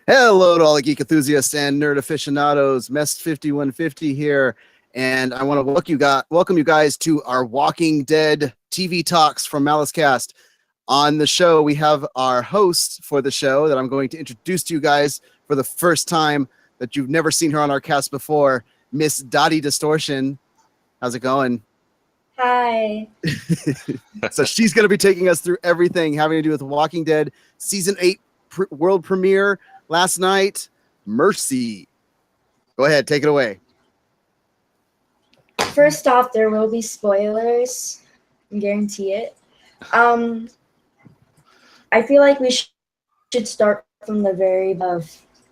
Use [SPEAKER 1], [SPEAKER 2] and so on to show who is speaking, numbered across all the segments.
[SPEAKER 1] Hello to all the geek enthusiasts and nerd aficionados. Mest 5150 here, and I want to welcome you guys to our Walking Dead TV talks from MaliceCast. On the show, we have our host for the show that I'm going to introduce to you guys for the first time that you've never seen her on our cast before, Miss Dottie Distortion. How's it going?
[SPEAKER 2] Hi.
[SPEAKER 1] So she's going to be taking us through everything having to do with Walking Dead Season 8 world premiere last night. Mercy. Go ahead, take it away.
[SPEAKER 2] First off, there will be spoilers. I guarantee it. I feel like we should start from the very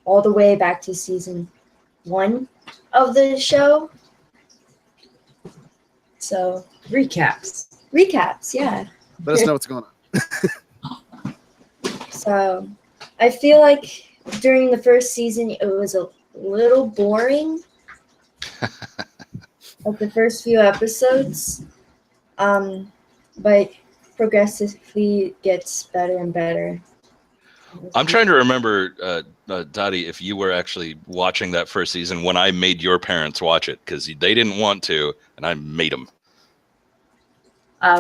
[SPEAKER 2] all the way back to season 1 of the show. So recaps, yeah.
[SPEAKER 1] Let us know what's going on.
[SPEAKER 2] So I feel like during the first season it was a little boring. Like the first few episodes. But progressively gets better and better.
[SPEAKER 3] I'm trying to remember, Dottie, if you were actually watching that first season when I made your parents watch it, because they didn't want to, and I made them.
[SPEAKER 2] I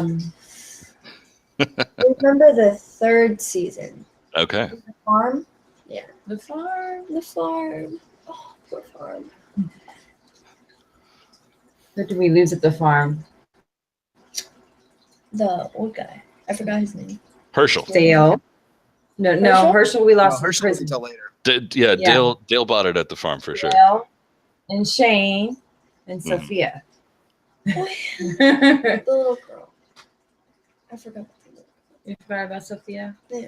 [SPEAKER 2] remember the third season.
[SPEAKER 3] Okay.
[SPEAKER 2] The farm? Yeah. The farm. Oh, poor farm.
[SPEAKER 4] What did we lose at the farm?
[SPEAKER 2] The old guy. I forgot his name.
[SPEAKER 3] Herschel.
[SPEAKER 4] Dale. No, Herschel we lost in
[SPEAKER 1] Herschel
[SPEAKER 4] prison.
[SPEAKER 1] until later.
[SPEAKER 3] Dale bought it at the farm for sure.
[SPEAKER 4] Dale and Shane and Sophia.
[SPEAKER 2] The little girl. I forgot.
[SPEAKER 4] You forgot about Sophia?
[SPEAKER 2] Yeah.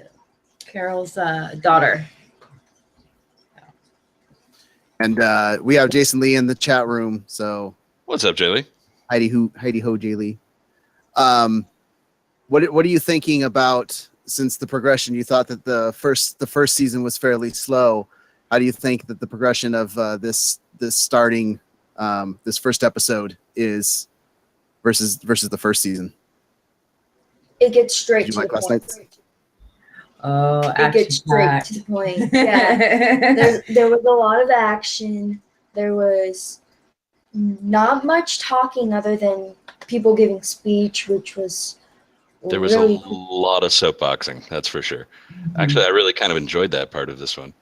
[SPEAKER 4] Carol's daughter.
[SPEAKER 1] And we have Jason Lee in the chat room. So
[SPEAKER 3] What's up, Jaylee?
[SPEAKER 1] Heidi ho, Jay Lee. What are you thinking about, since the progression? You thought that the first season was fairly slow. How do you think that the progression of this starting this first episode is versus the first season?
[SPEAKER 2] It gets straight
[SPEAKER 1] Did you
[SPEAKER 2] to
[SPEAKER 1] like
[SPEAKER 2] the
[SPEAKER 1] last
[SPEAKER 2] point.
[SPEAKER 1] night's?
[SPEAKER 4] Oh,
[SPEAKER 2] It gets straight to the point. Yeah. there was a lot of action. There was not much talking other than people giving speech, which was
[SPEAKER 3] There was
[SPEAKER 2] really
[SPEAKER 3] a lot of soapboxing, that's for sure. Actually, I really kind of enjoyed that part of this one.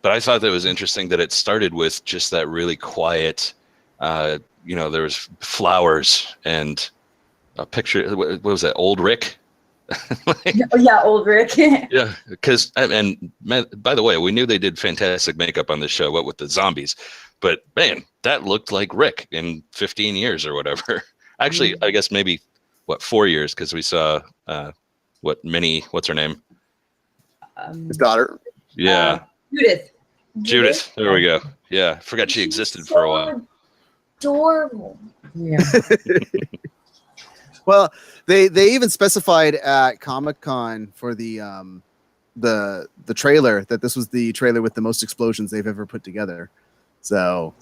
[SPEAKER 3] But I thought that was interesting that it started with just that really quiet, there was flowers and a picture. What was that, old Rick?
[SPEAKER 4] Yeah, old Rick.
[SPEAKER 3] Yeah, because, and by the way, we knew they did fantastic makeup on this show, what with the zombies. But, man, that looked like Rick in 15 years or whatever. Actually, I guess maybe, 4 years, because we saw, what's her name?
[SPEAKER 1] His daughter.
[SPEAKER 3] Yeah.
[SPEAKER 4] Judith.
[SPEAKER 3] There we go. Yeah, forgot she existed for a while.
[SPEAKER 2] Adorable.
[SPEAKER 4] Yeah.
[SPEAKER 1] Well, they even specified at Comic-Con for the trailer that this was the trailer with the most explosions they've ever put together. So,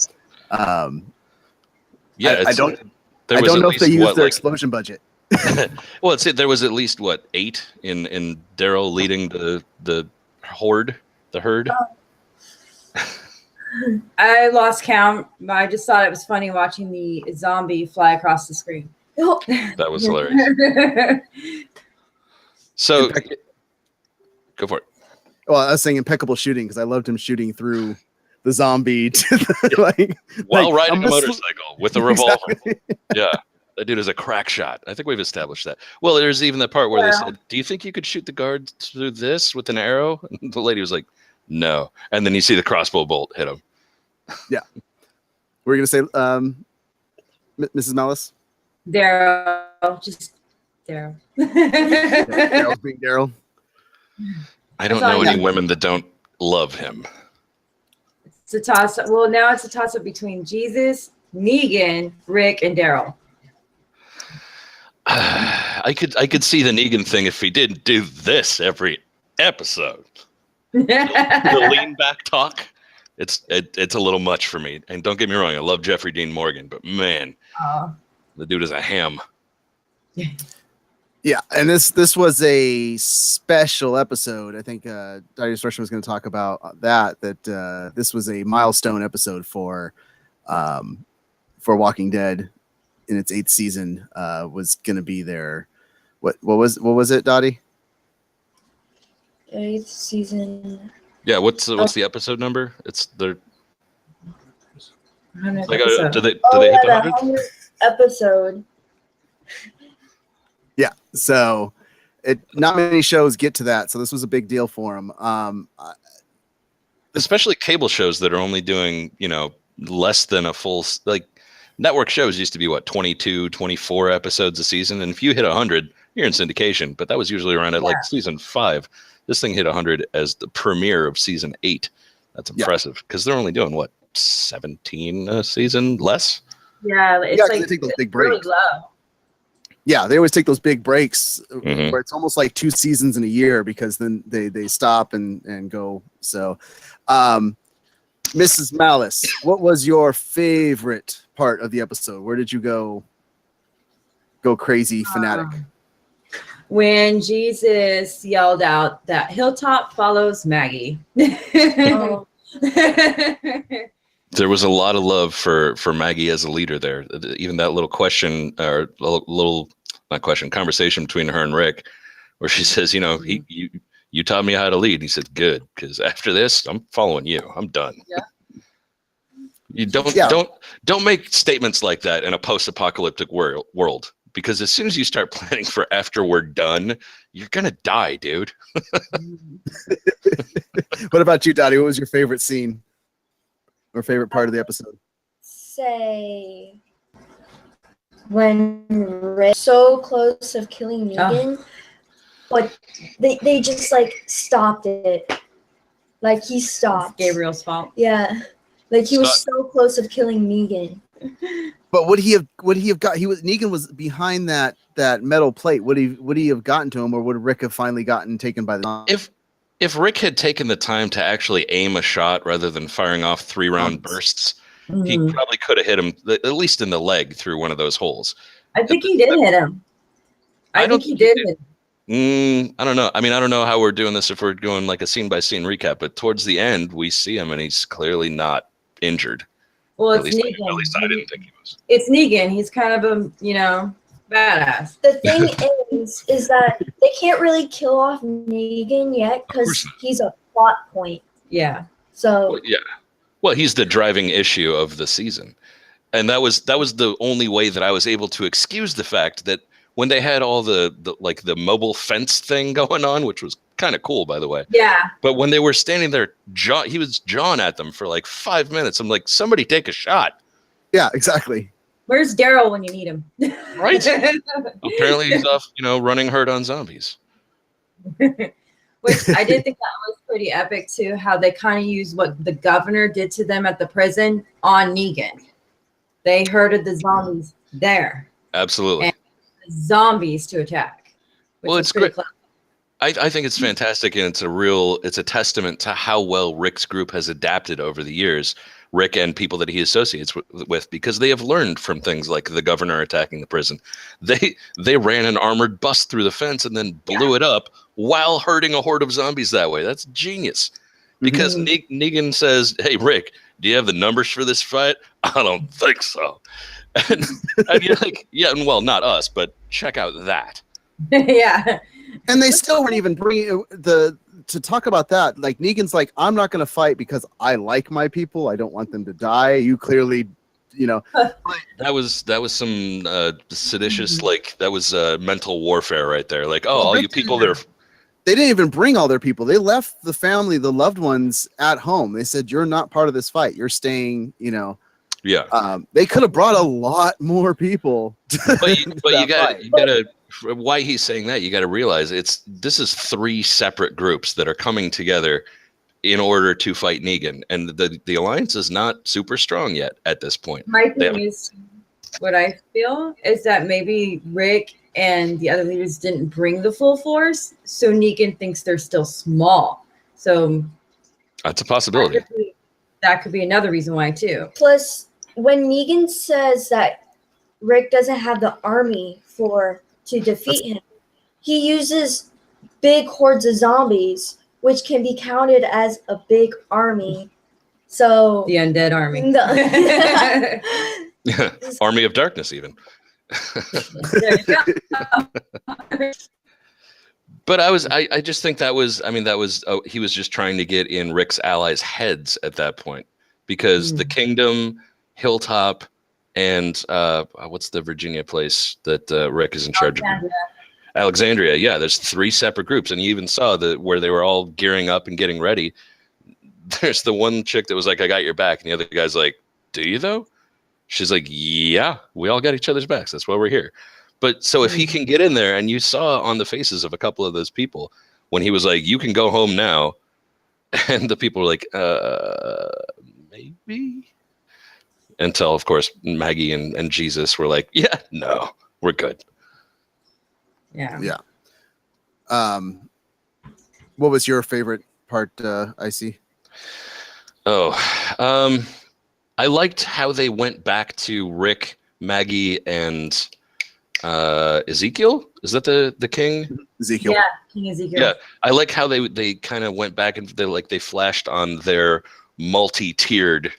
[SPEAKER 3] Yeah,
[SPEAKER 1] I don't know if they used their explosion budget.
[SPEAKER 3] Well, there was at least 8 in Daryl leading the herd.
[SPEAKER 4] I lost count, but I just thought it was funny watching the zombie fly across the screen.
[SPEAKER 3] That was hilarious. So, go for it.
[SPEAKER 1] Well, I was saying impeccable shooting because I loved him shooting through the zombie to
[SPEAKER 3] while riding a motorcycle with a revolver.
[SPEAKER 1] Exactly.
[SPEAKER 3] Yeah, that dude is a crack shot. I think we've established that. Well, there's even the part where they said, "Do you think you could shoot the guard through this with an arrow?" And the lady was like, "No." And then you see the crossbow bolt hit him.
[SPEAKER 1] Yeah. We're gonna say, Mrs. Malice.
[SPEAKER 4] Daryl, just Daryl.
[SPEAKER 1] Daryl's being Daryl.
[SPEAKER 3] I don't know any women that don't love him.
[SPEAKER 4] It's a toss. Well, now it's a toss up between Jesus, Negan, Rick, and Daryl.
[SPEAKER 3] I could see the Negan thing if he didn't do this every episode. The lean back talk. It's a little much for me. And don't get me wrong, I love Jeffrey Dean Morgan, but man, the dude is a ham.
[SPEAKER 1] Yeah, and this was a special episode. I think Darius Russian was going to talk about that this was a milestone episode for Walking Dead in its 8th season. Was going to be their what was it, Dottie?
[SPEAKER 2] 8th season.
[SPEAKER 3] Yeah, what's the episode number? It's their.
[SPEAKER 4] Like,
[SPEAKER 3] do they hit the 100th?
[SPEAKER 2] 100th episode.
[SPEAKER 1] Yeah, so not many shows get to that, so this was a big deal for them.
[SPEAKER 3] Especially cable shows that are only doing, less than a full, like network shows used to be 22, 24 episodes a season, and if you hit 100, you're in syndication. But that was usually around at like season 5. This thing hit 100 as the premiere of season 8. That's impressive because they're only doing 17 a season less.
[SPEAKER 4] Yeah, it's like
[SPEAKER 1] they take those big
[SPEAKER 4] really
[SPEAKER 1] breaks.
[SPEAKER 4] low.
[SPEAKER 1] Yeah, they always take those big breaks
[SPEAKER 3] Mhm.
[SPEAKER 1] where it's almost like 2 seasons in a year because then they stop and go. So, Mrs. Malice, what was your favorite part of the episode? Where did you go crazy fanatic?
[SPEAKER 4] When Jesus yelled out that Hilltop follows Maggie.
[SPEAKER 2] Oh,
[SPEAKER 3] There was a lot of love for Maggie as a leader there. Even that little question or little not question conversation between her and Rick, where she says, you taught me how to lead. And he said, good, because after this, I'm following you. I'm done.
[SPEAKER 4] Yeah.
[SPEAKER 3] You don't make statements like that in a post-apocalyptic world, because as soon as you start planning for after we're done, you're gonna die, dude.
[SPEAKER 1] What about you, Dottie? What was your favorite scene or favorite part of the episode?
[SPEAKER 2] say when Rick so close of killing Negan, but they just like stopped it. Like he stopped.
[SPEAKER 4] Gabriel's fault.
[SPEAKER 2] Yeah. Like he was so close of killing Negan.
[SPEAKER 1] But would he have got? Negan was behind that metal plate. Would he have gotten to him, or would Rick have finally gotten taken by the?
[SPEAKER 3] If Rick had taken the time to actually aim a shot rather than firing off 3-round bursts, he probably could have hit him at least in the leg through one of those holes.
[SPEAKER 4] I think he did hit him. I think he did hit him.
[SPEAKER 3] I don't know. I mean, I don't know how we're doing this if we're doing like a scene by scene recap, but towards the end we see him and he's clearly not injured.
[SPEAKER 4] Well,
[SPEAKER 3] At
[SPEAKER 4] it's
[SPEAKER 3] least
[SPEAKER 4] Negan.
[SPEAKER 3] I didn't think he was.
[SPEAKER 4] It's Negan. He's kind of a, badass.
[SPEAKER 2] The thing is that they can't really kill off Negan yet because he's a plot point.
[SPEAKER 4] Yeah.
[SPEAKER 2] So
[SPEAKER 3] Well, yeah. Well, he's the driving issue of the season. And that was the only way that I was able to excuse the fact that when they had all the mobile fence thing going on, which was kind of cool, by the way.
[SPEAKER 4] Yeah.
[SPEAKER 3] But when they were standing there, he was jawing at them for like 5 minutes. I'm like, somebody take a shot.
[SPEAKER 1] Yeah, exactly.
[SPEAKER 4] Where's Daryl when you need him?
[SPEAKER 3] Right? Apparently he's off, running herd on zombies.
[SPEAKER 4] Which I did think that was pretty epic too, how they kind of used what the governor did to them at the prison on Negan. They herded the zombies there.
[SPEAKER 3] Absolutely.
[SPEAKER 4] And zombies to attack.
[SPEAKER 3] Well, it's great. I think it's fantastic, and it's a testament to how well Rick's group has adapted over the years. Rick and people that he associates with, because they have learned from things like the governor attacking the prison. They ran an armored bus through the fence and then blew it up while herding a horde of zombies that way. That's genius. Because Negan says, "Hey Rick, do you have the numbers for this fight?" "I don't think so." And you're like, "Yeah, well, not us, but check out that."
[SPEAKER 4] Yeah.
[SPEAKER 1] And they still weren't even bringing to talk about that. Like Negan's like, I'm not going to fight because I like my people. I don't want them to die. You clearly,
[SPEAKER 3] That was some seditious, that was mental warfare right there. Like, all you people that are.
[SPEAKER 1] They didn't even bring all their people. They left the family, the loved ones at home. They said, you're not part of this fight. You're staying,
[SPEAKER 3] Yeah.
[SPEAKER 1] They could have brought a lot more people.
[SPEAKER 3] But you gotta. Why he's saying that, you got to realize this is 3 separate groups that are coming together in order to fight Negan, and the alliance is not super strong yet at this point.
[SPEAKER 4] My thing is, what I feel is that maybe Rick and the other leaders didn't bring the full force, so Negan thinks they're still small. So
[SPEAKER 3] That's a possibility.
[SPEAKER 4] that could be another reason why too.
[SPEAKER 2] Plus, when Negan says that Rick doesn't have the army to defeat him, he uses big hordes of zombies, which can be counted as a big army. So
[SPEAKER 4] The Undead Army.
[SPEAKER 3] Army of Darkness, even.
[SPEAKER 4] There you go.
[SPEAKER 3] But I just think that was he was just trying to get in Rick's allies' heads at that point, because the Kingdom, Hilltop, and what's the Virginia place that Rick is in charge of? Alexandria. Yeah, there's 3 separate groups, and you even saw where they were all gearing up and getting ready. There's the one chick that was like, "I got your back," and the other guy's like, "Do you though?" She's like, "Yeah, we all got each other's backs. That's why we're here." But so if he can get in there, and you saw on the faces of a couple of those people when he was like, "You can go home now," and the people were like, maybe. Until, of course, Maggie and Jesus were like, "Yeah, no, we're good."
[SPEAKER 4] Yeah.
[SPEAKER 1] Yeah. What was your favorite part, Icy?
[SPEAKER 3] Oh, I liked how they went back to Rick, Maggie, and Ezekiel. Is that the king?
[SPEAKER 1] Ezekiel.
[SPEAKER 4] Yeah, King Ezekiel.
[SPEAKER 3] Yeah, I like how they kind of went back and they flashed on their multi-tiered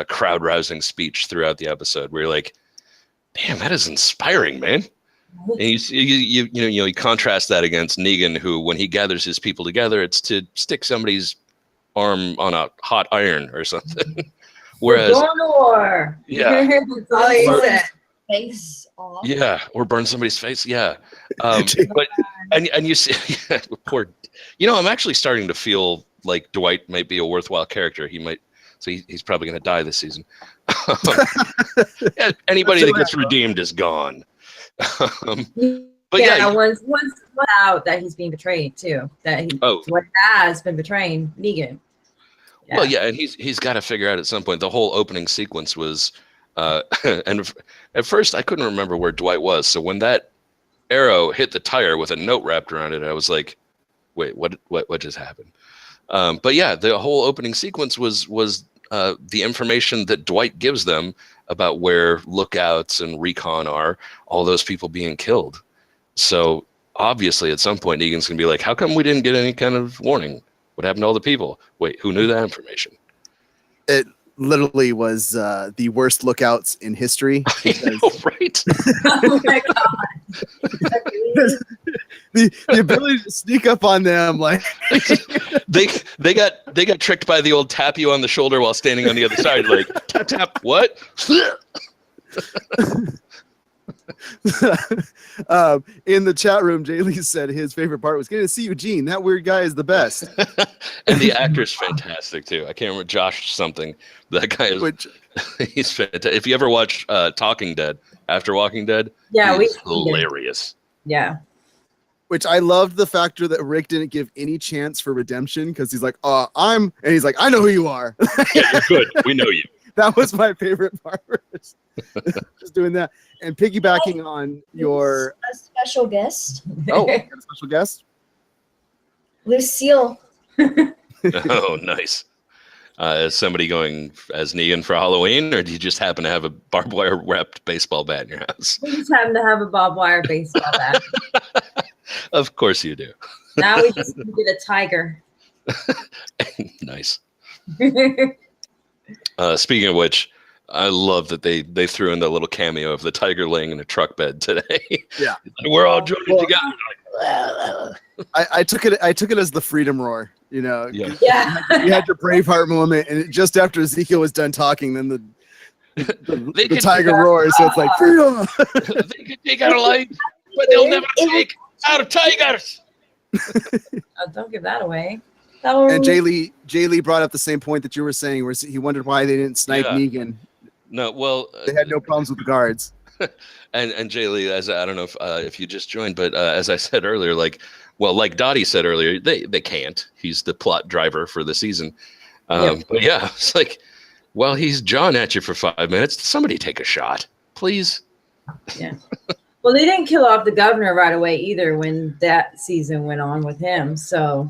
[SPEAKER 3] crowd rousing speech throughout the episode, where you're like, "Damn, that is inspiring, man." And you contrast that against Negan, who, when he gathers his people together, it's to stick somebody's arm on a hot iron or something. Whereas,
[SPEAKER 4] We're going to war.
[SPEAKER 3] Yeah.
[SPEAKER 4] That's all he said.
[SPEAKER 2] Face off.
[SPEAKER 3] yeah, or burn somebody's face. Yeah, but and you see, poor. I'm actually starting to feel like Dwight might be a worthwhile character. He might. So he's probably going to die this season. Anybody that gets redeemed is gone. But yeah,
[SPEAKER 4] once out that he's being betrayed too. That Dwight has been betraying Negan. Yeah.
[SPEAKER 3] Well, yeah, and he's got to figure out at some point. The whole opening sequence was, and at first I couldn't remember where Dwight was. So when that arrow hit the tire with a note wrapped around it, I was like, "Wait, what just happened?" But yeah, the whole opening sequence was the information that Dwight gives them about where lookouts and recon are, all those people being killed. So obviously at some point Negan's gonna be like, "How come we didn't get any kind of warning? What happened to all the people? Wait, who knew that information?"
[SPEAKER 1] It literally was the worst lookouts in history.
[SPEAKER 3] I know, right?
[SPEAKER 4] Oh my god.
[SPEAKER 1] the ability to sneak up on them, like
[SPEAKER 3] they got tricked by the old tap you on the shoulder while standing on the other side, like tap tap. What?
[SPEAKER 1] In the chat room, Jay Lee said his favorite part was getting to see Eugene. That weird guy is the best.
[SPEAKER 3] And the actor's fantastic too. I can't remember, Josh something. That guy is. He's fantastic. If you ever watch Talking Dead, after Walking Dead,
[SPEAKER 4] yeah,
[SPEAKER 3] he's hilarious.
[SPEAKER 4] Yeah.
[SPEAKER 1] Which I loved the factor that Rick didn't give any chance for redemption, because he's like, and he's like, "I know who you are."
[SPEAKER 3] Yeah, you're good. We know you.
[SPEAKER 1] That was my favorite part. Just doing that and piggybacking on your
[SPEAKER 2] a special guest.
[SPEAKER 1] a special guest,
[SPEAKER 2] Lucille.
[SPEAKER 3] Oh, nice. Is somebody going as Negan for Halloween, or do you just happen to have a barbed wire wrapped baseball bat in your house?
[SPEAKER 4] We just happen to have a barbed wire baseball bat.
[SPEAKER 3] Of course you do.
[SPEAKER 4] Now we just get a tiger.
[SPEAKER 3] Nice. Speaking of which, I love that they threw in the little cameo of the tiger laying in a truck bed today.
[SPEAKER 1] Yeah.
[SPEAKER 3] We're all joining together.
[SPEAKER 1] I took it as the freedom roar.
[SPEAKER 3] Yeah.
[SPEAKER 4] Yeah.
[SPEAKER 1] You had your Braveheart moment, and just after Ezekiel was done talking, then the tiger roars. So it's like freedom.
[SPEAKER 3] They could take out a life, but they'll never take out of tigers.
[SPEAKER 4] Oh, don't give that away.
[SPEAKER 1] And Jay Lee brought up the same point that you were saying, where he wondered why they didn't snipe Negan.
[SPEAKER 3] No, well,
[SPEAKER 1] they had no problems with the guards.
[SPEAKER 3] And Jay Lee, as I don't know if you just joined, but as I said earlier, like Dottie said earlier, they can't. He's the plot driver for the season. But yeah, it's like, well, he's John at you for 5 minutes. Somebody take a shot, please.
[SPEAKER 4] Yeah. Well, they didn't kill off the governor right away either when that season went on with him. So.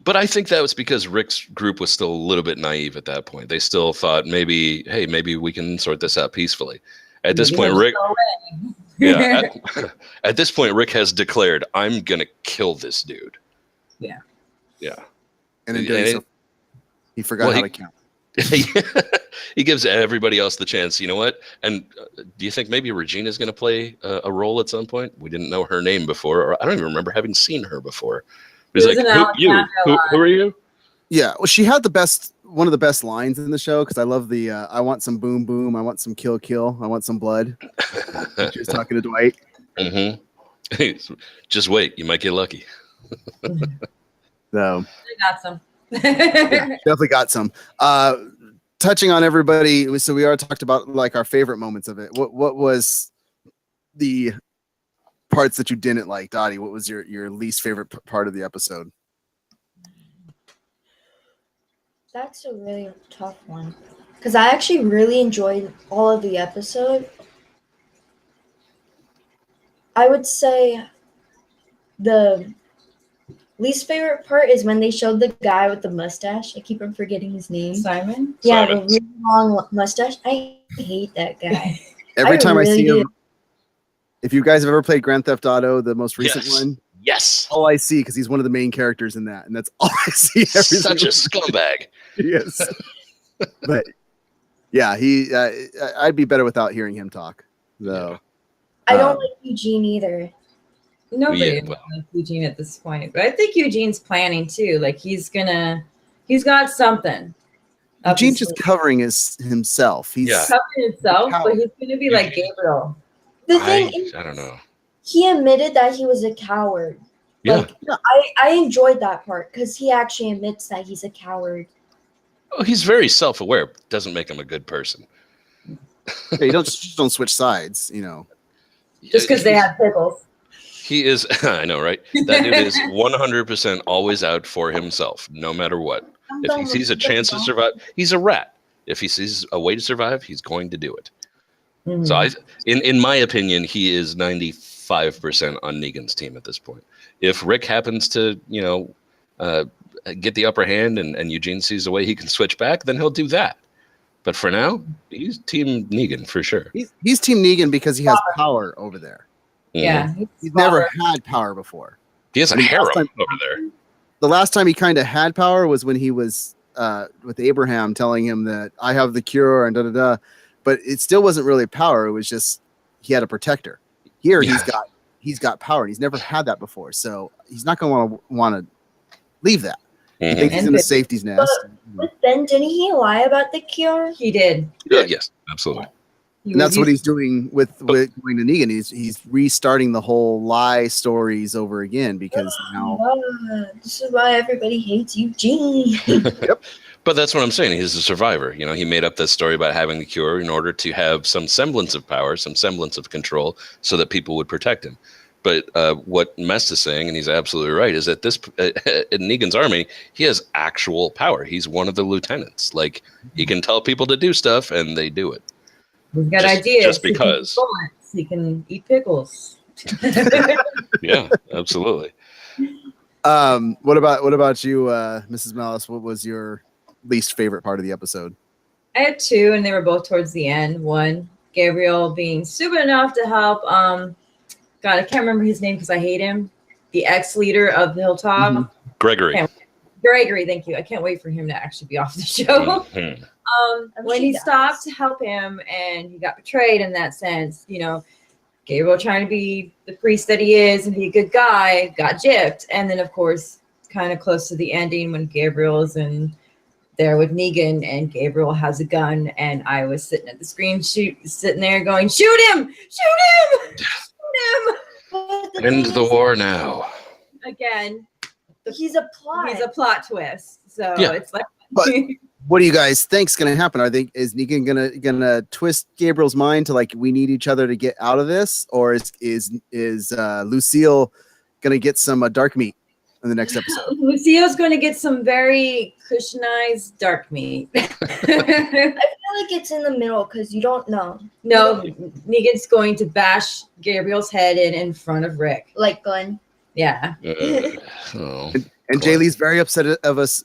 [SPEAKER 3] But I think that was because Rick's group was still a little bit naive at that point. They still thought maybe we can sort this out peacefully. At this point, Rick, at this point, Rick has declared, "I'm gonna kill this dude."
[SPEAKER 4] Yeah.
[SPEAKER 1] And in doing so, he forgot how to count.
[SPEAKER 3] He gives everybody else the chance. You know what? And do you think maybe Regina's going to play a role at some point? We didn't know her name before, or I don't even remember having seen her before. He's like, who are you?
[SPEAKER 1] Yeah, well, she had one of the best lines in the show because I love the "I want some boom boom, I want some kill kill, I want some blood." She was talking to Dwight.
[SPEAKER 3] Mm-hmm. Just wait, you might get lucky.
[SPEAKER 1] So
[SPEAKER 4] I got some.
[SPEAKER 1] definitely got some. Touching on everybody, so we already talked about like our favorite moments of it. What was the parts that you didn't like, Dottie? What was your least favorite part of the episode?
[SPEAKER 2] That's a really tough one because I actually really enjoyed all of the episode. I would say the least favorite part is when they showed the guy with the mustache. I keep on forgetting his name.
[SPEAKER 4] Simon?
[SPEAKER 2] Yeah,
[SPEAKER 3] Simon.
[SPEAKER 2] the really long mustache. I hate that guy.
[SPEAKER 1] Every time I
[SPEAKER 2] really
[SPEAKER 1] see him,
[SPEAKER 2] do.
[SPEAKER 1] if you guys have ever played Grand Theft Auto, the most recent one,
[SPEAKER 3] Yes.
[SPEAKER 1] all I see, because he's one of the main characters in that, and that's all I see.
[SPEAKER 3] Such a scumbag.
[SPEAKER 1] Yes. But yeah, I'd be better without hearing him talk. So
[SPEAKER 2] I don't like Eugene either.
[SPEAKER 4] Nobody likes Eugene at this point, but I think Eugene's planning too. Like he's got something.
[SPEAKER 1] Eugene's just covering himself. He's
[SPEAKER 4] covering himself, but he's gonna be like Gabriel.
[SPEAKER 2] The thing is,
[SPEAKER 3] I don't know.
[SPEAKER 2] he admitted that he was a coward.
[SPEAKER 3] Yeah.
[SPEAKER 2] Like, I enjoyed that part because he actually admits that he's a coward.
[SPEAKER 3] Oh, he's very self-aware. Doesn't make him a good person.
[SPEAKER 1] Yeah, you don't switch sides, you know.
[SPEAKER 4] Just because they have pickles.
[SPEAKER 3] He is. I know, right? That dude is 100% always out for himself, no matter what. If he sees a chance to survive, he's a rat. If he sees a way to survive, he's going to do it. Mm-hmm. So, in my opinion, he is 95% on Negan's team at this point. If Rick happens to, get the upper hand and Eugene sees a way he can switch back, then he'll do that. But for now, he's Team Negan for sure.
[SPEAKER 1] He's Team Negan because he has power over there.
[SPEAKER 4] Yeah.
[SPEAKER 1] He's never had power before.
[SPEAKER 3] He has a harem over there.
[SPEAKER 1] The last time he kind of had power was when he was with Abraham telling him that I have the cure and da-da-da. But it still wasn't really power. It was just he had a protector. Here he's got power and he's never had that before. So he's not going to want to leave that.
[SPEAKER 3] Mm-hmm.
[SPEAKER 1] He thinks he's in the safety's nest.
[SPEAKER 2] But then didn't he lie about the cure?
[SPEAKER 4] He did.
[SPEAKER 3] Yes, absolutely.
[SPEAKER 1] And that's what he's doing with going to Negan. He's restarting the whole lie stories over again because now
[SPEAKER 2] this is why everybody hates Eugene.
[SPEAKER 1] Yep.
[SPEAKER 3] But that's what I'm saying. He's a survivor. He made up this story about having the cure in order to have some semblance of power, some semblance of control, so that people would protect him. But what Mest is saying, and he's absolutely right, is that in Negan's army, he has actual power. He's one of the lieutenants. Like, he can tell people to do stuff, and they do it.
[SPEAKER 4] We've got ideas.
[SPEAKER 3] Just because.
[SPEAKER 4] He can eat pickles.
[SPEAKER 3] Yeah, absolutely.
[SPEAKER 1] What about you, Mrs. Malice? What was your least favorite part of the episode?
[SPEAKER 4] I had two, and they were both towards the end. One, Gabriel being stupid enough to help. God, I can't remember his name because I hate him. The ex-leader of Hilltop.
[SPEAKER 3] Mm-hmm. Gregory,
[SPEAKER 4] thank you. I can't wait for him to actually be off the show.
[SPEAKER 3] Mm-hmm.
[SPEAKER 4] When he stopped to help him and he got betrayed in that sense, Gabriel trying to be the priest that he is and be a good guy, got gypped. And then, of course, kind of close to the ending when Gabriel is in there with Negan and Gabriel has a gun and I was sitting at the screen sitting there going, shoot him!
[SPEAKER 3] End the war now.
[SPEAKER 4] Again,
[SPEAKER 2] he's a
[SPEAKER 4] plot twist. So it's like
[SPEAKER 1] But what do you guys think's gonna happen? Is Negan gonna twist Gabriel's mind to like we need each other to get out of this, or is Lucille gonna get some dark meat in the next episode?
[SPEAKER 4] Lucille's going to get some very cushionized dark meat.
[SPEAKER 2] I feel like it's in the middle because you don't know.
[SPEAKER 4] No, Negan's going to bash Gabriel's head in front of Rick.
[SPEAKER 2] Like Glenn.
[SPEAKER 4] Yeah.
[SPEAKER 1] And Jay Lee's very upset of us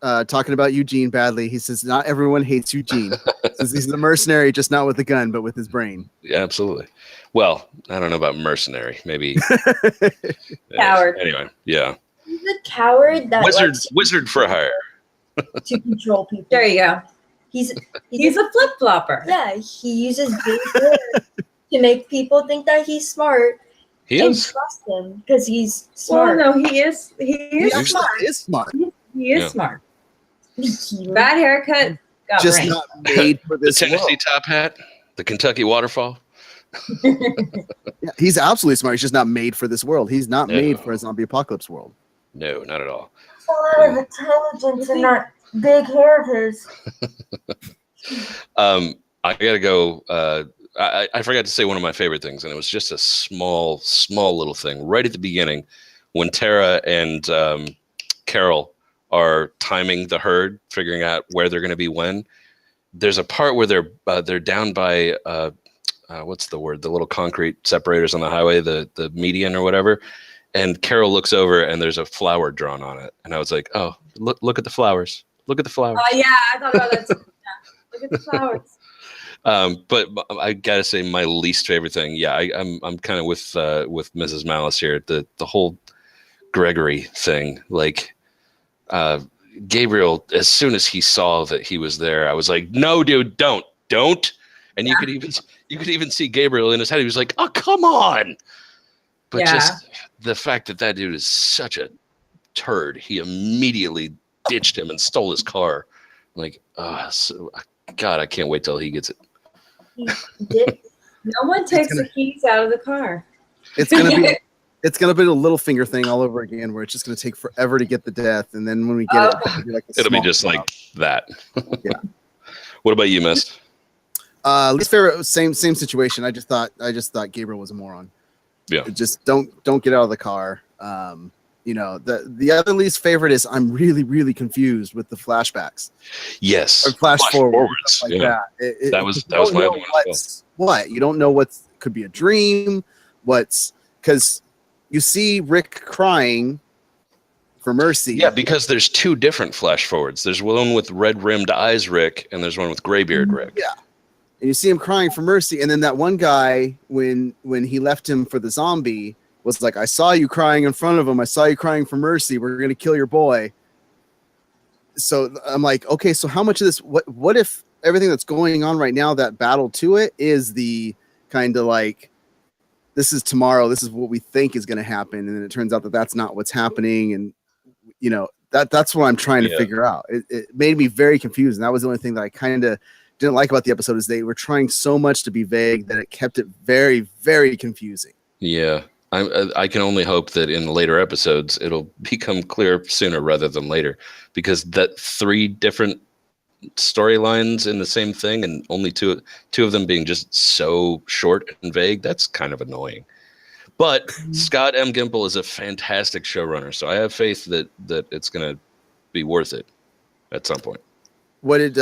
[SPEAKER 1] talking about Eugene badly. He says not everyone hates Eugene. Says he's a mercenary, just not with a gun, but with his brain.
[SPEAKER 3] Yeah, absolutely. Well, I don't know about mercenary. Maybe
[SPEAKER 4] Coward.
[SPEAKER 3] Anyway, yeah.
[SPEAKER 2] He's a coward that
[SPEAKER 3] Wizard for hire.
[SPEAKER 2] to control people.
[SPEAKER 4] There you go.
[SPEAKER 2] He's
[SPEAKER 4] a flip flopper.
[SPEAKER 2] Yeah, he uses big words to make people think that he's smart
[SPEAKER 3] He
[SPEAKER 2] and
[SPEAKER 3] is.
[SPEAKER 2] trust him because he's
[SPEAKER 4] Well,
[SPEAKER 2] smart.
[SPEAKER 4] no, he is. He is smart.
[SPEAKER 1] Is smart.
[SPEAKER 4] He is
[SPEAKER 3] Yeah.
[SPEAKER 4] smart.
[SPEAKER 2] He-
[SPEAKER 4] Bad haircut. Got
[SPEAKER 1] Just
[SPEAKER 4] brain.
[SPEAKER 1] not made for
[SPEAKER 3] The
[SPEAKER 1] this
[SPEAKER 3] Tennessee
[SPEAKER 1] world.
[SPEAKER 3] top hat, the Kentucky waterfall.
[SPEAKER 1] Yeah, he's absolutely smart. He's just not made for this world. He's not
[SPEAKER 3] No.
[SPEAKER 1] made for a zombie apocalypse world.
[SPEAKER 3] No, not at all.
[SPEAKER 2] a lot of intelligence in that big hair of his.
[SPEAKER 3] I gotta go. I forgot to say one of my favorite things, and it was just a small little thing right at the beginning when Tara and Carol are timing the herd, figuring out where they're going to be when. There's a part where they're down by what's the word? The little concrete separators on the highway, the median or whatever. And Carol looks over and there's a flower drawn on it, and I was like, "Oh, look at the flowers! Look at the flowers!"
[SPEAKER 4] Oh yeah, I thought about that too. Yeah. Look at the flowers.
[SPEAKER 3] But I gotta say, my least favorite thing. Yeah, I'm kind of with Mrs. Malice here. The whole Gregory thing, like Gabriel. As soon as he saw that he was there, I was like, "No, dude, don't!" And you could even see Gabriel in his head. He was like, "Oh, come on!" But
[SPEAKER 4] Yeah.
[SPEAKER 3] just the fact that dude is such a turd. He immediately ditched him and stole his car. Like, God, I can't wait till he gets it.
[SPEAKER 2] He did.
[SPEAKER 4] No one takes the keys out of the car.
[SPEAKER 1] It's gonna be a little finger thing all over again, where it's just gonna take forever to get the death, and then when we get
[SPEAKER 4] Okay.
[SPEAKER 1] it'll be like
[SPEAKER 3] It'll be just like that.
[SPEAKER 1] Yeah.
[SPEAKER 3] What about you, Mist?
[SPEAKER 1] least favorite, same situation. I just thought Gabriel was a moron.
[SPEAKER 3] Yeah.
[SPEAKER 1] Just don't get out of the car. The other least favorite is I'm really confused with the flashbacks.
[SPEAKER 3] Yes.
[SPEAKER 1] Or flash forwards.
[SPEAKER 3] forwards.
[SPEAKER 1] Like
[SPEAKER 3] Yeah.
[SPEAKER 1] that.
[SPEAKER 3] That was
[SPEAKER 1] you don't
[SPEAKER 3] my
[SPEAKER 1] know
[SPEAKER 3] other one as
[SPEAKER 1] what's what. You don't know what's could be a dream. Because you see Rick crying for mercy.
[SPEAKER 3] Yeah, because there's two different flash forwards. There's one with red rimmed eyes, Rick, and there's one with graybeard Rick.
[SPEAKER 1] Yeah. And you see him crying for mercy, and then that one guy, when he left him for the zombie, was like, "I saw you crying in front of him. I saw you crying for mercy. We're gonna kill your boy." So I'm like, okay, so how much of this? What if everything that's going on right now, that battle to it, is the kind of like, this is tomorrow. This is what we think is going to happen, and then it turns out that that's not what's happening, and that's what I'm trying to figure out. It made me very confused, and that was the only thing that I kind of didn't like about the episode, is they were trying so much to be vague that it kept it very, very confusing.
[SPEAKER 3] Yeah. I can only hope that in later episodes it'll become clear sooner rather than later, because that 3 different storylines in the same thing and only two of them being just so short and vague, that's kind of annoying. But Scott M. Gimple is a fantastic showrunner, so I have faith that it's going to be worth it at some point. What
[SPEAKER 1] did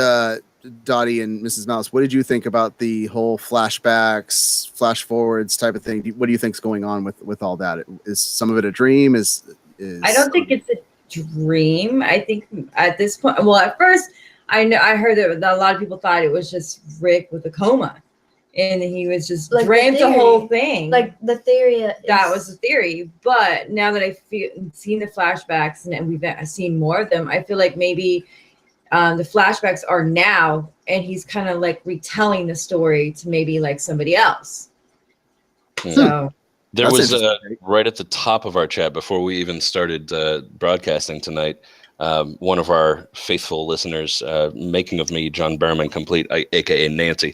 [SPEAKER 1] Dottie and Mrs. Mouse, what did you think about the whole flashbacks, flash forwards type of thing? What do you think's going on with all that? Is some of it a dream? Is
[SPEAKER 4] I don't think it's a dream. I think at this point, well, at first I heard that a lot of people thought it was just Rick with a coma, and he was just
[SPEAKER 2] like
[SPEAKER 4] dreamt the whole thing.
[SPEAKER 2] Like the theory.
[SPEAKER 4] That was the theory. But now that I've seen the flashbacks and we've seen more of them, I feel like maybe the flashbacks are now, and he's kind of like retelling the story to maybe like somebody else. So
[SPEAKER 3] there was right at the top of our chat before we even started broadcasting tonight, one of our faithful listeners, making of me John Berman complete, aka Nancy.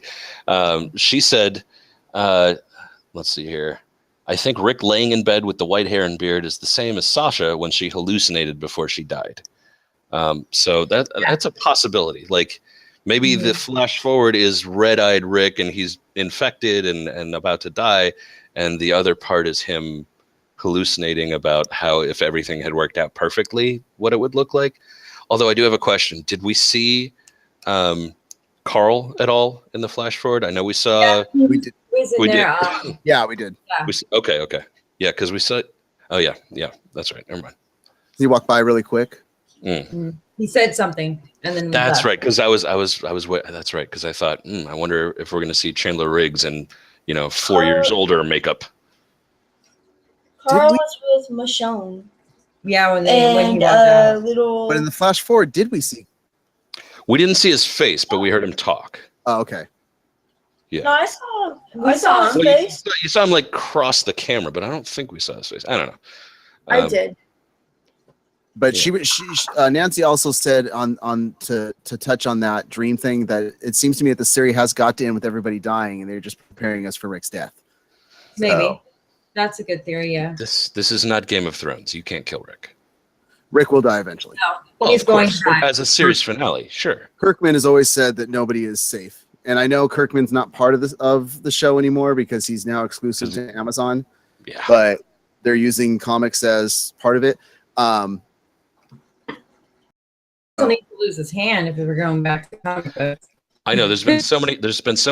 [SPEAKER 3] She said, let's see here. I think Rick laying in bed with the white hair and beard is the same as Sasha when she hallucinated before she died. So that's a possibility. Like maybe the flash forward is red-eyed Rick and he's infected and about to die, and the other part is him hallucinating about how, if everything had worked out perfectly, what it would look like. Although I do have a question. Did we see Carl at all in the flash forward? I know we saw.
[SPEAKER 1] We did.
[SPEAKER 3] We did.
[SPEAKER 1] Yeah, we did.
[SPEAKER 3] Okay. Yeah, because we saw. Oh yeah, that's right. Never mind.
[SPEAKER 1] He walked by really quick.
[SPEAKER 4] He said something, and then
[SPEAKER 3] That's
[SPEAKER 4] left.
[SPEAKER 3] right. Because that's right. Because I thought, I wonder if we're going to see Chandler Riggs and 4 years older makeup.
[SPEAKER 2] Carl
[SPEAKER 1] we-
[SPEAKER 2] was with Michonne.
[SPEAKER 4] Yeah, when
[SPEAKER 2] And
[SPEAKER 4] he walked out.
[SPEAKER 2] little.
[SPEAKER 1] But in the flash forward, did we see?
[SPEAKER 3] We didn't see his face, but we heard him talk.
[SPEAKER 1] Oh, okay.
[SPEAKER 3] Yeah.
[SPEAKER 2] No, I saw.
[SPEAKER 4] We
[SPEAKER 2] I saw
[SPEAKER 4] saw
[SPEAKER 2] his
[SPEAKER 4] him.
[SPEAKER 3] Well,
[SPEAKER 2] face.
[SPEAKER 3] you saw him like cross the camera, but I don't think we saw his face. I don't know.
[SPEAKER 2] I did.
[SPEAKER 1] But
[SPEAKER 3] Yeah.
[SPEAKER 1] Nancy also said on to touch on that dream thing that it seems to me that the series has got to end with everybody dying, and they're just preparing us for Rick's death.
[SPEAKER 4] Maybe.
[SPEAKER 1] So,
[SPEAKER 4] That's a good theory, yeah.
[SPEAKER 3] This is not Game of Thrones. You can't kill Rick.
[SPEAKER 1] Rick will die eventually.
[SPEAKER 3] Well,
[SPEAKER 4] He's
[SPEAKER 3] of
[SPEAKER 4] going
[SPEAKER 3] course,
[SPEAKER 4] to die.
[SPEAKER 3] as a series finale, sure.
[SPEAKER 1] Kirkman has always said that nobody is safe, and I know Kirkman's not part of the show anymore because he's now exclusive to Amazon.
[SPEAKER 3] Yeah.
[SPEAKER 1] But they're using comics as part of it.
[SPEAKER 4] He'll need to lose his hand if we were going back to comic books.
[SPEAKER 3] I know there's been so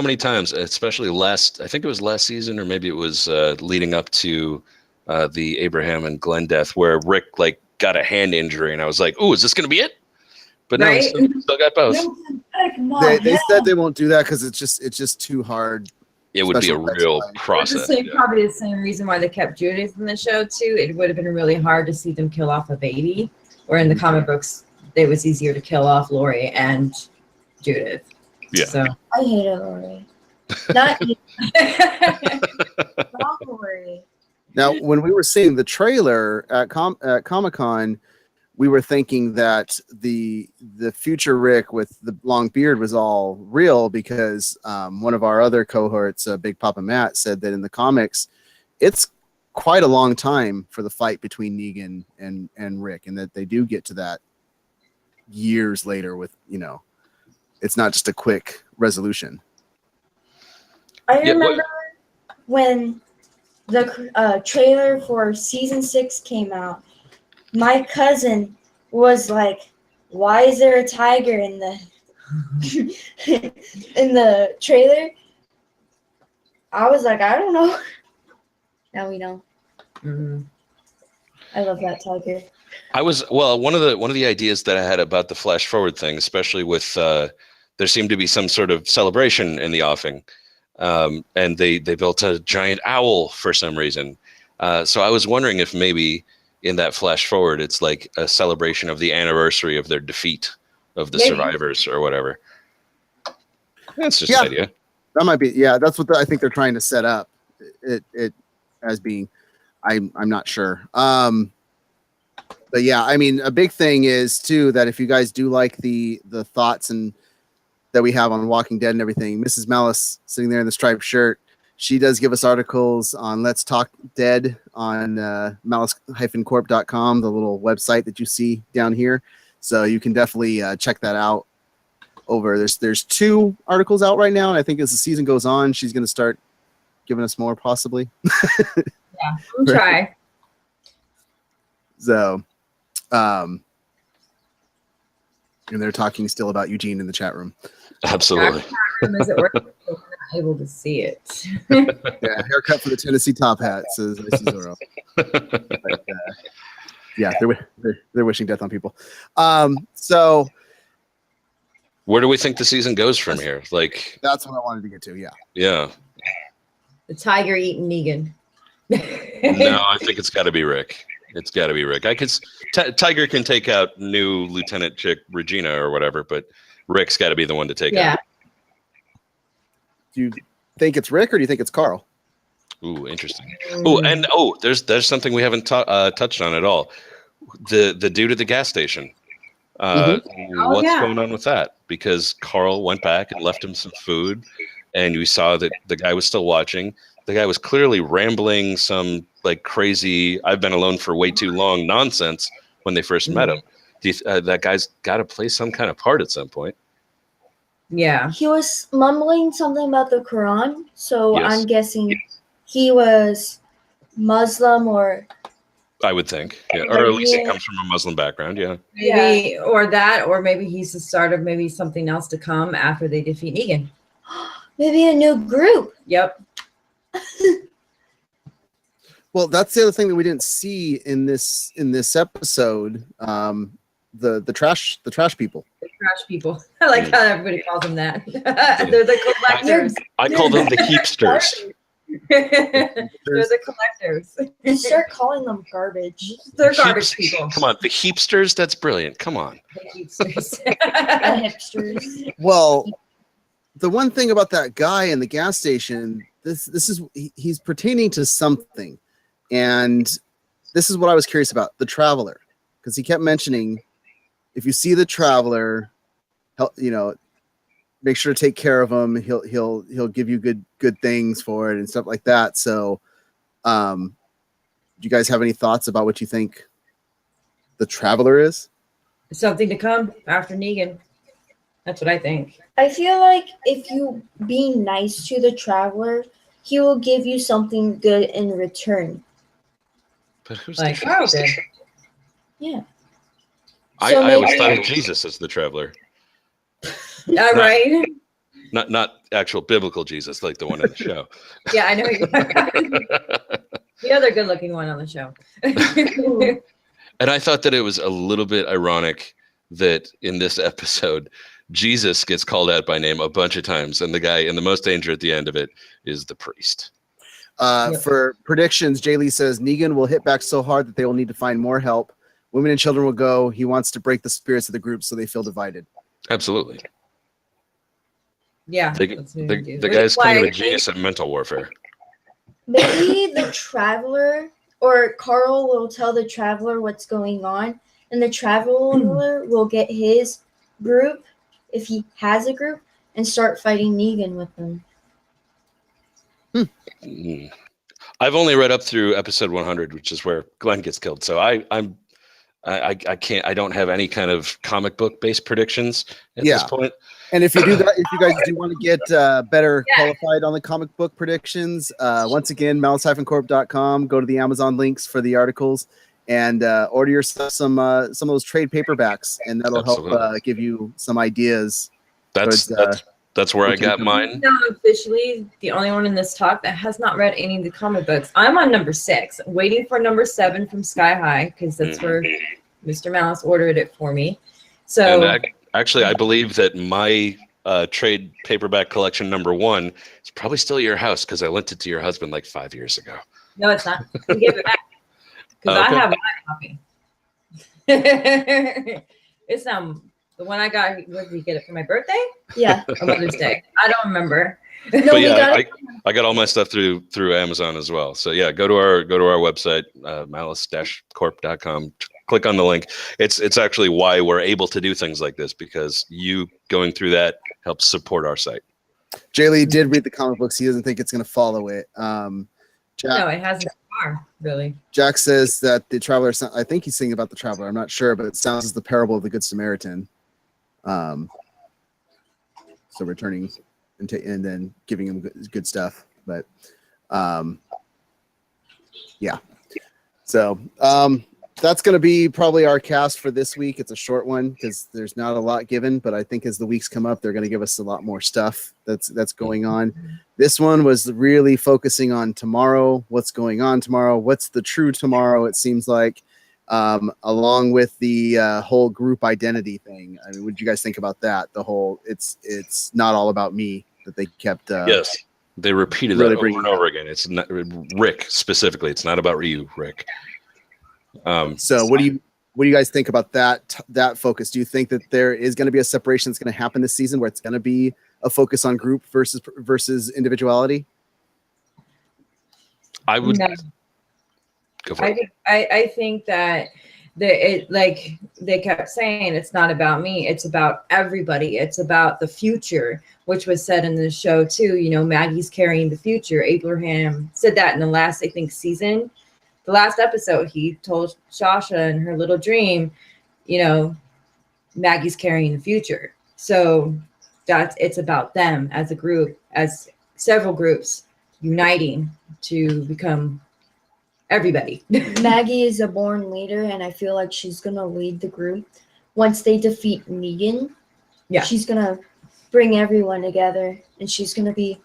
[SPEAKER 3] many times, especially I think it was last season, or maybe it was leading up to the Abraham and Glenn death, where Rick like got a hand injury, and I was like, "Oh, is this going to be it?" But no,
[SPEAKER 4] Right?
[SPEAKER 3] he still got both.
[SPEAKER 1] They said they won't do that because it's just too hard.
[SPEAKER 3] It would be a
[SPEAKER 1] Special effects
[SPEAKER 3] real
[SPEAKER 1] wise.
[SPEAKER 3] process. Yeah.
[SPEAKER 4] Probably the same reason why they kept Judith in the show too. It would have been really hard to see them kill off a baby, where in the comic books it was easier to kill off Lori and Judith.
[SPEAKER 3] Yeah.
[SPEAKER 4] So
[SPEAKER 2] I hated Lori. Not you. Not Lori.
[SPEAKER 1] Now, when we were seeing the trailer at Comic-Con, we were thinking that the future Rick with the long beard was all real because one of our other cohorts, Big Papa Matt, said that in the comics, it's quite a long time for the fight between Negan and Rick, and that they do get to that years later with, it's not just a quick resolution.
[SPEAKER 2] I
[SPEAKER 3] Yeah,
[SPEAKER 2] remember when the trailer for season 6 came out. My cousin was like, "Why is there a tiger in the in the trailer?" I was like, "I don't know." Now we know. I love that tiger.
[SPEAKER 3] One of the ideas that I had about the flash forward thing, especially with there seemed to be some sort of celebration in the offing, and they built a giant owl for some reason. So I was wondering if maybe in that flash forward, it's like a celebration of the anniversary of their defeat of the survivors or whatever. That's just an idea.
[SPEAKER 1] That might be, that's what I think they're trying to set up it as being. I'm not sure. But yeah, I mean, a big thing is too that if you guys do like the thoughts and that we have on Walking Dead and everything, Mrs. Malice sitting there in the striped shirt, she does give us articles on Let's Talk Dead on malice-corp.com, the little website that you see down here. So you can definitely check that out. There's 2 articles out right now, and I think as the season goes on, she's going to start giving us more, possibly.
[SPEAKER 4] Yeah, we'll try.
[SPEAKER 1] So, and they're talking still about Eugene in the chat room.
[SPEAKER 3] Absolutely.
[SPEAKER 4] Is it working? We're not able to see it.
[SPEAKER 1] Yeah, haircut for the Tennessee top hat, says Zoro. But, yeah, they're wishing death on people. So
[SPEAKER 3] where do we think the season goes from here? Like,
[SPEAKER 1] that's what I wanted to get to. Yeah.
[SPEAKER 3] Yeah.
[SPEAKER 4] The tiger eating Negan.
[SPEAKER 3] No, I think it's got to be Rick. It's got to be Rick. Tiger can take out new Lieutenant chick Regina or whatever, but Rick's got to be the one to take out.
[SPEAKER 1] Do you think it's Rick or do you think it's Carl?
[SPEAKER 3] Ooh, interesting. Oh, and there's something we haven't touched on at all. The dude at the gas station. What's going on with that? Because Carl went back and left him some food, and we saw that the guy was still watching. The guy was clearly rambling some like crazy "I've been alone for way too long" nonsense when they first met him. That guy's got to play some kind of part at some point.
[SPEAKER 4] Yeah.
[SPEAKER 2] He was mumbling something about the Quran, so
[SPEAKER 3] Yes.
[SPEAKER 2] I'm guessing he was Muslim or.
[SPEAKER 3] I would think, or at least he comes from a Muslim background. Yeah.
[SPEAKER 4] Maybe or that, or maybe he's the start of maybe something else to come after they defeat Negan.
[SPEAKER 2] Maybe a new group.
[SPEAKER 4] Yep.
[SPEAKER 1] Well, that's the other thing that we didn't see in this episode. The trash people.
[SPEAKER 4] The trash people. I like how everybody calls them that. They're the collectors.
[SPEAKER 3] I call them the heapsters.
[SPEAKER 4] They're the collectors.
[SPEAKER 2] You start calling them garbage.
[SPEAKER 4] They're garbage people.
[SPEAKER 3] Come on, the heapsters. That's brilliant. Come on.
[SPEAKER 4] The heapsters.
[SPEAKER 2] The hipsters.
[SPEAKER 1] Well, the one thing about that guy in the gas station, he's pertaining to something, and this is what I was curious about: the Traveler, because he kept mentioning, if you see the Traveler, make sure to take care of him. He'll give you good things for it and stuff like that. So, do you guys have any thoughts about what you think the Traveler is?
[SPEAKER 4] Something to come after Negan. That's what I think.
[SPEAKER 2] I feel like if you be nice to the Traveler, he will give you something good in return.
[SPEAKER 3] But who's
[SPEAKER 4] Like
[SPEAKER 3] the
[SPEAKER 4] Carl did.
[SPEAKER 2] Yeah.
[SPEAKER 3] I
[SPEAKER 2] So
[SPEAKER 3] always
[SPEAKER 2] maybe-
[SPEAKER 3] thought of Jesus as the Traveler,
[SPEAKER 4] All right.
[SPEAKER 3] not actual biblical Jesus like the one in the show.
[SPEAKER 4] Yeah, I know. The other good-looking one on the show.
[SPEAKER 3] And I thought that it was a little bit ironic that in this episode, Jesus gets called out by name a bunch of times, and the guy in the most danger at the end of it is the priest.
[SPEAKER 4] Yep.
[SPEAKER 1] For predictions, Jay Lee says Negan will hit back so hard that they will need to find more help. Women and children will go. He wants to break the spirits of the group so they feel divided.
[SPEAKER 3] Absolutely.
[SPEAKER 4] Yeah.
[SPEAKER 3] The
[SPEAKER 4] that's what we do.
[SPEAKER 3] the guy's kind of a
[SPEAKER 4] Why-
[SPEAKER 3] genius at mental warfare.
[SPEAKER 2] Maybe the Traveler or Carl will tell the Traveler what's going on, and the Traveler will get his group, if he has a group, and start fighting Negan with them.
[SPEAKER 3] Mm. I've only read up through episode 100, which is where Glenn gets killed. So I can't. I don't have any kind of comic book based predictions at this point.
[SPEAKER 1] And if you do that, if you guys do want to get better qualified on the comic book predictions, once again, MaliceCorp.com. Go to the Amazon links for the articles and order yourself some of those trade paperbacks, and that'll
[SPEAKER 3] Absolutely.
[SPEAKER 1] help give you some ideas.
[SPEAKER 3] That's where I got mine.
[SPEAKER 4] I'm officially the only one in this talk that has not read any of the comic books. I'm on number 6, waiting for number 7 from Sky High, because that's where Mr. Malice ordered it for me. So
[SPEAKER 3] And actually, I believe that my trade paperback collection number 1 is probably still at your house because I lent it to your husband like 5 years ago.
[SPEAKER 4] no, it's not. You give it back because
[SPEAKER 3] Okay.
[SPEAKER 4] I have my copy. It's the one I got. Where did we get it for my birthday
[SPEAKER 2] Yeah.
[SPEAKER 4] or Mother's Day? I don't remember.
[SPEAKER 2] No,
[SPEAKER 3] But
[SPEAKER 2] we
[SPEAKER 3] yeah,
[SPEAKER 2] got it.
[SPEAKER 3] I got all my stuff through Amazon as well. So yeah, go to our website, malice-corp.com. Click on the link. It's actually why we're able to do things like this, because you going through that helps support our site.
[SPEAKER 1] Jay Lee did read the comic books. He doesn't think it's going to follow it. Jack,
[SPEAKER 4] No, it hasn't far, really.
[SPEAKER 1] Jack says that the Traveler. I think he's singing about the Traveler. I'm not sure, but it sounds as the parable of the Good Samaritan. So returning and then giving him good stuff. But yeah. So that's going to be probably our cast for this week. It's a short one because there's not a lot given, but I think as the weeks come up, they're going to give us a lot more stuff that's going on. This one was really focusing on tomorrow, what's going on tomorrow, what's the true tomorrow, it seems like, along with the whole group identity thing. I mean, what did you guys think about that? The whole it's not all about me that they kept.
[SPEAKER 3] Yes, they repeated
[SPEAKER 1] really
[SPEAKER 3] that over
[SPEAKER 1] bringing
[SPEAKER 3] and over again. It's not Rick specifically. It's not about you, Rick.
[SPEAKER 1] So what do you guys think about that focus? Do you think that there is going to be a separation that's going to happen this season where it's going to be a focus on group versus individuality?
[SPEAKER 3] I would
[SPEAKER 4] No.
[SPEAKER 3] go for it.
[SPEAKER 4] I think that like they kept saying, it's not about me, it's about everybody, it's about the future, which was said in the show too. You know, Maggie's carrying the future. Abraham said that in the last, I think, season. The last episode, he told Shasha in her little dream, you know, Maggie's carrying the future. So it's about them as a group, as several groups uniting to become everybody.
[SPEAKER 2] Maggie is a born leader, and I feel like she's gonna lead the group. Once they defeat Negan,
[SPEAKER 4] Yeah.
[SPEAKER 2] she's gonna bring everyone together, and she's gonna be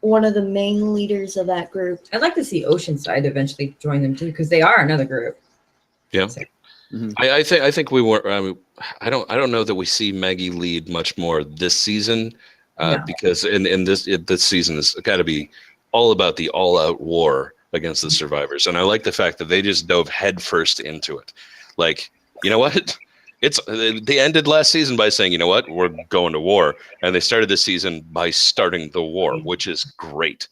[SPEAKER 2] one of the main leaders of that group.
[SPEAKER 4] I'd like to see Oceanside eventually join them too, because they are another group.
[SPEAKER 3] Yeah.
[SPEAKER 4] So-
[SPEAKER 3] I think we were. I don't know that we see Maggie lead much more this season,
[SPEAKER 4] No.
[SPEAKER 3] because in this season is got to be all about the all-out war against the survivors, and I like the fact that they just dove headfirst into it. Like, you know what? They ended last season by saying, you know what, we're going to war, and they started this season by starting the war, which is great.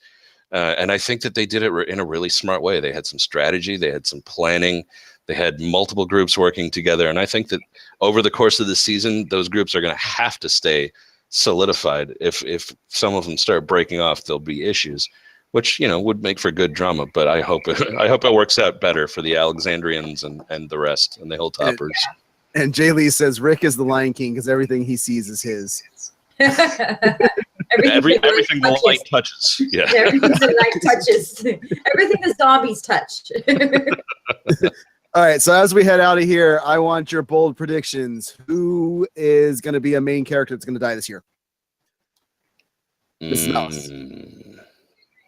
[SPEAKER 3] And I think that they did it in a really smart way. They had some strategy, they had some planning. They had multiple groups working together, and I think that over the course of the season, those groups are going to have to stay solidified. If some of them start breaking off, there'll be issues, which would make for good drama. But I hope it works out better for the Alexandrians and the rest and the Hilltoppers.
[SPEAKER 1] And Jay Lee says Rick is the Lion King because everything he sees is his.
[SPEAKER 3] Everything the light touches. Yeah.
[SPEAKER 4] Everything the light touches. Everything the zombies touch.
[SPEAKER 1] All right, so as we head out of here, I want your bold predictions. Who is going to be a main character that's going to die this year? Miss Malice.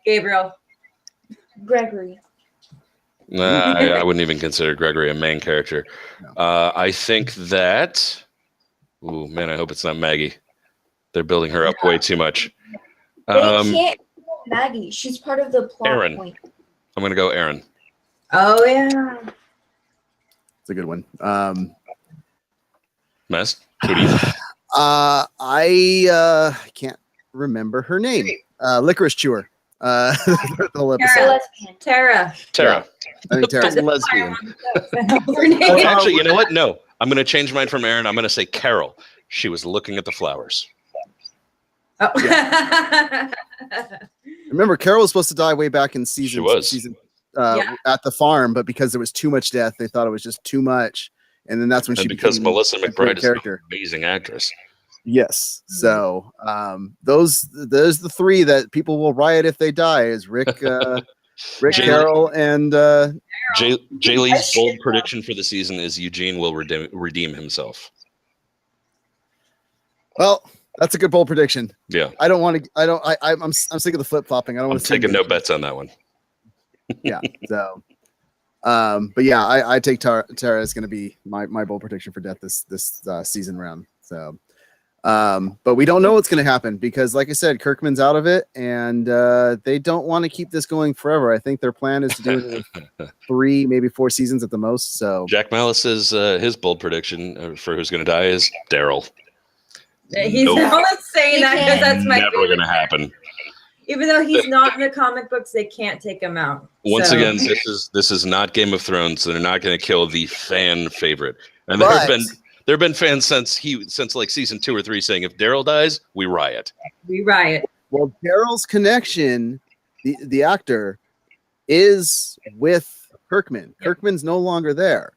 [SPEAKER 4] Gabriel.
[SPEAKER 2] Gregory.
[SPEAKER 3] I wouldn't even consider Gregory a main character.
[SPEAKER 1] No.
[SPEAKER 3] I think that. Oh man, I hope it's not Maggie. They're building her up way too much.
[SPEAKER 2] They can't kill Maggie. She's part of the plot
[SPEAKER 3] Aaron.
[SPEAKER 2] point.
[SPEAKER 3] I'm gonna go Aaron.
[SPEAKER 4] Oh yeah.
[SPEAKER 1] It's a good one.
[SPEAKER 3] Mess. Who do you think?
[SPEAKER 1] I can't remember her name. Licorice Chewer. The whole episode.
[SPEAKER 4] Tara.
[SPEAKER 3] Tara.
[SPEAKER 1] I think Tara's
[SPEAKER 3] Lesbian.
[SPEAKER 4] Her name.
[SPEAKER 3] Oh, actually, you know what? No, I'm gonna change mine from Aaron. I'm gonna say Carol. She was looking at the flowers.
[SPEAKER 4] Oh.
[SPEAKER 1] Remember, Carol was supposed to die way back in season.
[SPEAKER 3] She was.
[SPEAKER 1] Season
[SPEAKER 4] Yeah.
[SPEAKER 1] at the farm, but because there was too much death, they thought it was just too much, and then that's when she
[SPEAKER 3] Because
[SPEAKER 1] became
[SPEAKER 3] Melissa
[SPEAKER 1] a great
[SPEAKER 3] McBride is an
[SPEAKER 1] character.
[SPEAKER 3] amazing actress.
[SPEAKER 1] Yes. So those the three that people will riot if they die is Rick, Rick,
[SPEAKER 3] Jay-
[SPEAKER 1] Carol, and
[SPEAKER 3] Jay Lee's bold prediction for the season is Eugene will redeem himself.
[SPEAKER 1] well, that's a good bold prediction.
[SPEAKER 3] Yeah,
[SPEAKER 1] I don't want to. I'm sick of the flip flopping. I don't
[SPEAKER 3] I'm
[SPEAKER 1] want to
[SPEAKER 3] taking no bets on that one.
[SPEAKER 1] Yeah. So, but yeah, I take Tara is going to be my bold prediction for death this season round. So, but we don't know what's going to happen because, like I said, Kirkman's out of it, and they don't want to keep this going forever. I think their plan is to do it in 3, maybe 4 seasons at the most. So,
[SPEAKER 3] Jack Malice's his bold prediction for who's going to die is Daryl.
[SPEAKER 4] He's
[SPEAKER 3] Nope.
[SPEAKER 4] not saying that because that's my
[SPEAKER 3] Never
[SPEAKER 4] favorite.
[SPEAKER 3] going to happen.
[SPEAKER 4] Even though he's not in the comic books, they can't take him out.
[SPEAKER 3] Once
[SPEAKER 4] So-
[SPEAKER 3] again, this is not Game of Thrones, so they're not going to kill the fan favorite. And
[SPEAKER 1] But-
[SPEAKER 3] there have been fans since like season 2 or 3 saying if Daryl dies, we riot.
[SPEAKER 4] we riot.
[SPEAKER 1] well, Daryl's connection, the actor, is with Kirkman.
[SPEAKER 4] Yeah.
[SPEAKER 1] Kirkman's no longer there.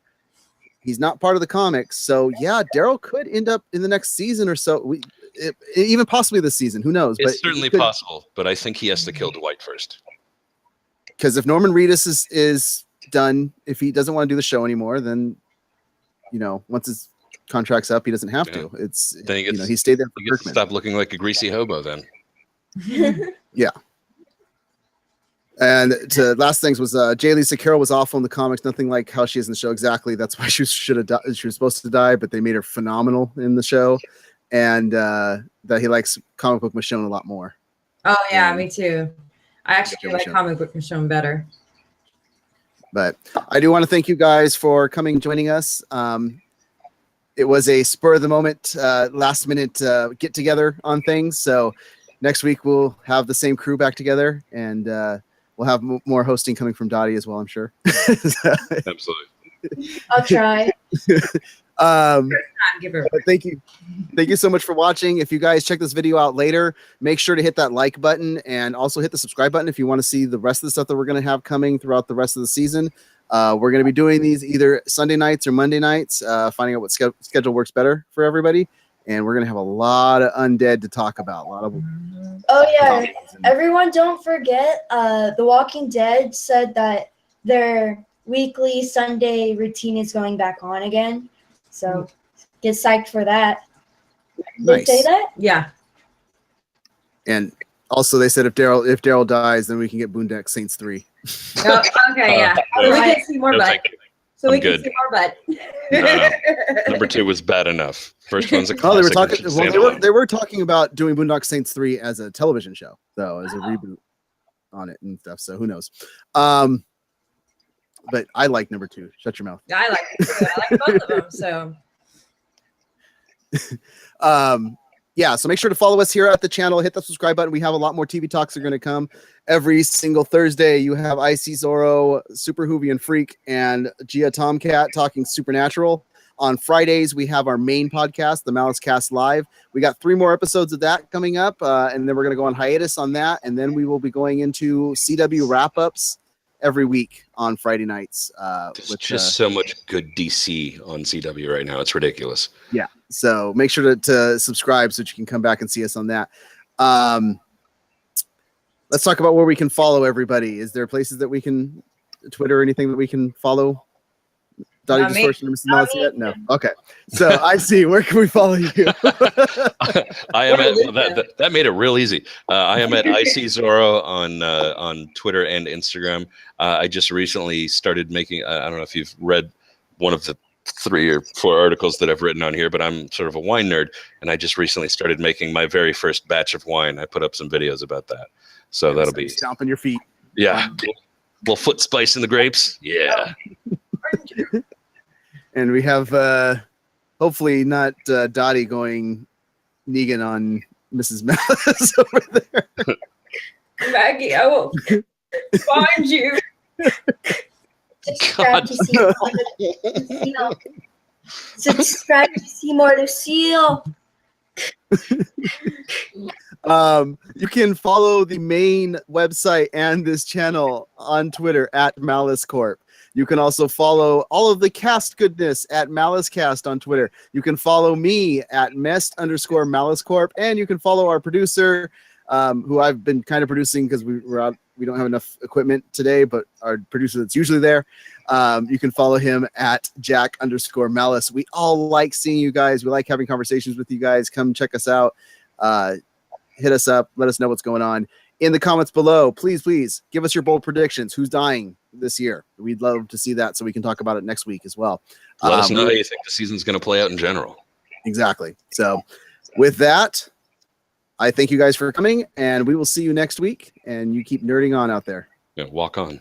[SPEAKER 1] He's not part of the comics. So yeah, Daryl could end up in the next season or so. Even possibly this season. Who knows?
[SPEAKER 3] It's certainly possible, but I think he has to kill Dwight first.
[SPEAKER 1] Because if Norman Reedus is done, if he doesn't want to do the show anymore, then once his contract's up, he doesn't have to. It's
[SPEAKER 3] Then he gets-
[SPEAKER 1] he stayed there for
[SPEAKER 3] He gets to
[SPEAKER 1] Kirkman.
[SPEAKER 3] stop looking like a greasy hobo then.
[SPEAKER 1] And to last things was Jay Lisa Carroll was awful in the comics, nothing like how she is in the show. Exactly, that's why she should have died. She was supposed to die, but they made her phenomenal in the show, and that he likes comic book Michonne a lot more.
[SPEAKER 4] Oh yeah,
[SPEAKER 1] Yeah.
[SPEAKER 4] me too. I actually
[SPEAKER 1] Yeah,
[SPEAKER 4] like
[SPEAKER 1] Michonne.
[SPEAKER 4] comic book Michonne better.
[SPEAKER 1] But I do want to thank you guys for coming and joining us. It was a spur of the moment, last minute get together on things. So next week we'll have the same crew back together, and we'll have more hosting coming from Dottie as well, I'm sure.
[SPEAKER 3] Absolutely.
[SPEAKER 2] I'll try.
[SPEAKER 4] Give her.
[SPEAKER 1] But thank you so much for watching. If you guys check this video out later, make sure to hit that like button and also hit the subscribe button if you want to see the rest of the stuff that we're going to have coming throughout the rest of the season. We're going to be doing these either Sunday nights or Monday nights, finding out what schedule works better for everybody. And we're going to have a lot of Undead to talk about. A lot of
[SPEAKER 2] Oh yeah, everyone don't forget, The Walking Dead said that their weekly Sunday routine is going back on again. So get psyched for that. Did they
[SPEAKER 1] Nice.
[SPEAKER 2] say that?
[SPEAKER 4] Yeah.
[SPEAKER 1] And Also, they said if Daryl dies, then we can get Boondock Saints 3.
[SPEAKER 4] Oh, okay, yeah. So we can see more
[SPEAKER 3] No,
[SPEAKER 4] butt.
[SPEAKER 3] thank you.
[SPEAKER 4] So
[SPEAKER 3] I'm
[SPEAKER 4] we can
[SPEAKER 3] good.
[SPEAKER 4] see more butt.
[SPEAKER 3] No. Number 2 was bad enough. First one's a
[SPEAKER 1] Oh, they were
[SPEAKER 3] classic.
[SPEAKER 1] talking. Well, they were talking about doing Boondock Saints 3 as a television show, though, as a reboot on it and stuff. So who knows? But I like number 2. Shut your mouth.
[SPEAKER 4] I like it too. I like both of them. So
[SPEAKER 1] Yeah, so make sure to follow us here at the channel. Hit the subscribe button. We have a lot more TV talks that are going to come every single Thursday. You have IC Zorro, Super Hoovian Freak, and Gia Tomcat talking Supernatural. On Fridays, we have our main podcast, the MaliceCast Live. We got 3 more episodes of that coming up, and then we're going to go on hiatus on that, and then we will be going into CW wrap-ups every week on Friday nights.
[SPEAKER 3] There's just so much good DC on CW right now. It's ridiculous.
[SPEAKER 1] Yeah. So make sure to subscribe so that you can come back and see us on that. Let's talk about where we can follow everybody. Is there places that we can, Twitter or anything that we can follow? Dottie
[SPEAKER 4] Not me.
[SPEAKER 1] Distortion and Mrs. Malice yet? No. Okay. So I see. Where can we follow you?
[SPEAKER 3] I am at that made it real easy. I am at IC Zorro on Twitter and Instagram. I just recently started making. I don't know if you've read one of the 3 or 4 articles that I've written on here, but I'm sort of a wine nerd, and I just recently started making my very first batch of wine. I put up some videos about that, so that'll be
[SPEAKER 1] stomping your feet.
[SPEAKER 3] Yeah, little foot spice in the grapes. Yeah.
[SPEAKER 1] And we have hopefully not Dottie going Negan on Mrs. Malice over there.
[SPEAKER 4] Maggie, I will find you.
[SPEAKER 2] Subscribe to see more Lucille. Subscribe to see more Lucille.
[SPEAKER 1] You can follow the main website and this channel on Twitter at Malice Corp. You can also follow all of the cast goodness at MaliceCast on Twitter. You can follow me at Mest_Malice Corp, and you can follow our producer, who I've been kind of producing because we don't have enough equipment today, but our producer that's usually there. You can follow him at Jack_Malice. We all like seeing you guys. We like having conversations with you guys. Come check us out. Hit us up. Let us know what's going on. In the comments below, please give us your bold predictions. Who's dying this year? We'd love to see that so we can talk about it next week as well.
[SPEAKER 3] Let us know how you think the season's going to play out in general.
[SPEAKER 1] Exactly. So with that, I thank you guys for coming, and we will see you next week, and you keep nerding on out there.
[SPEAKER 3] Yeah, walk on.